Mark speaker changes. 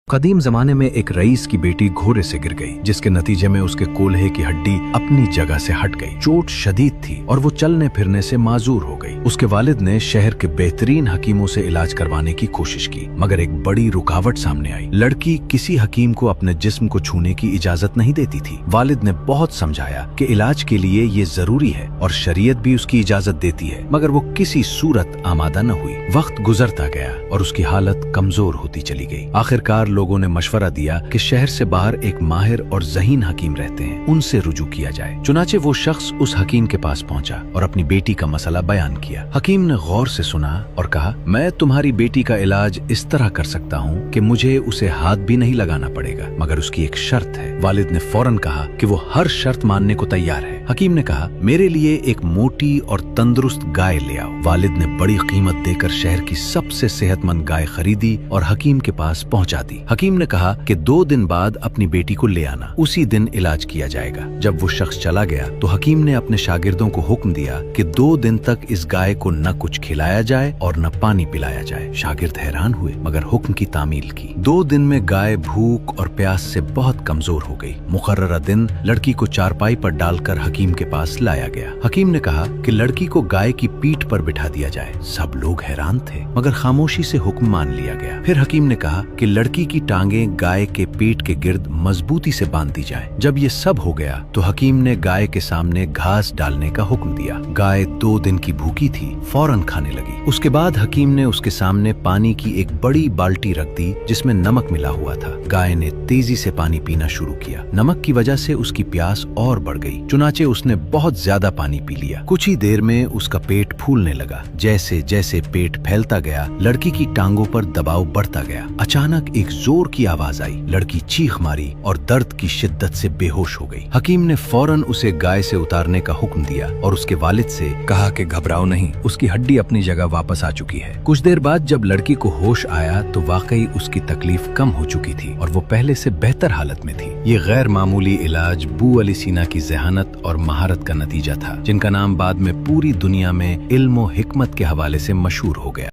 Speaker 1: कदीम जमाने में एक रईस की बेटी घोड़े से गिर गई, जिसके नतीजे में उसके कोल्हे की हड्डी अपनी जगह से हट गई। चोट शदीद थी और वो चलने फिरने से माजूर हो गई। उसके वालिद ने शहर के बेहतरीन हकीमों से इलाज करवाने की कोशिश की, मगर एक बड़ी रुकावट सामने आई। लड़की किसी हकीम को अपने जिस्म को छूने की इजाजत नहीं देती थी। वालिद ने बहुत समझाया कि इलाज के लिए ये जरूरी है और शरीयत भी उसकी इजाजत देती है, मगर वो किसी सूरत आमादा न हुई। वक्त गुजरता गया और उसकी हालत कमजोर होती चली गई। आखिरकार लोगों ने मशवरा दिया कि शहर से बाहर एक माहिर और ज़हीन हकीम रहते हैं, उनसे रुजू किया जाए। चुनाचे वो शख्स उस हकीम के पास पहुंचा और अपनी बेटी का मसला बयान किया। हकीम ने गौर से सुना और कहा, मैं तुम्हारी बेटी का इलाज इस तरह कर सकता हूँ कि मुझे उसे हाथ भी नहीं लगाना पड़ेगा, मगर उसकी एक शर्त है। वालिद ने फौरन कहा कि वो हर शर्त मानने को तैयार है। हकीम ने कहा, मेरे लिए एक मोटी और तंदुरुस्त गाय ले आओ। वालिद ने बड़ी कीमत देकर शहर की सबसे सेहतमंद गाय खरीदी और हकीम के पास पहुंचा दी। हकीम ने कहा कि 2 दिन बाद अपनी बेटी को ले आना, उसी दिन इलाज किया जाएगा। जब वो शख्स चला गया तो हकीम ने अपने शागिर्दों को हुक्म दिया कि 2 दिन तक इस गाय को न कुछ खिलाया जाए और न पानी पिलाया जाए। शागिर्द हैरान हुए मगर हुक्म की तामील की। 2 दिन में गाय भूख और प्यास से बहुत कमजोर हो गई। मुकर्ररा दिन लड़की को चारपाई पर डालकर हकीम के पास लाया गया। हकीम ने कहा कि लड़की को गाय की पीठ पर बिठा दिया जाए। सब लोग हैरान थे मगर खामोशी से हुक्म मान लिया गया। फिर हकीम ने कहा कि लड़की की टांगे गाय के पेट के गिर्द मजबूती से बांध दी जाए। जब ये सब हो गया तो हकीम ने गाय के सामने घास डालने का हुक्म दिया। गाय 2 दिन की भूखी थी, फौरन खाने लगी। उसके बाद हकीम ने उसके सामने पानी की एक बड़ी बाल्टी रख दी जिसमें नमक मिला हुआ था। गाय ने तेजी से पानी पीना शुरू किया। नमक की वजह से उसकी प्यास और बढ़ गई। चुनाचे उसने बहुत ज्यादा पानी पी लिया। कुछ ही देर में उसका पेट फूलने लगा। जैसे जैसे पेट फैलता गया, लड़की की टांगों पर दबाव बढ़ता गया। अचानक एक जोर की आवाज आई। लड़की चीख मारी और दर्द की शिद्दत से बेहोश हो गई। हकीम ने फौरन उसे गाय से उतारने का हुक्म दिया और उसके वालिद से कहा कि घबराओ नहीं, उसकी हड्डी अपनी जगह वापस आ चुकी है। कुछ देर बाद जब लड़की को होश आया तो वाकई उसकी तकलीफ कम हो चुकी थी और वो पहले से बेहतर हालत में थी। ये गैर मामूली इलाज बू अली सीना की ज़हानत और महारत का नतीजा था, जिनका नाम बाद में पूरी दुनिया में इल्म और हिकमत के हवाले से मशहूर हो गया।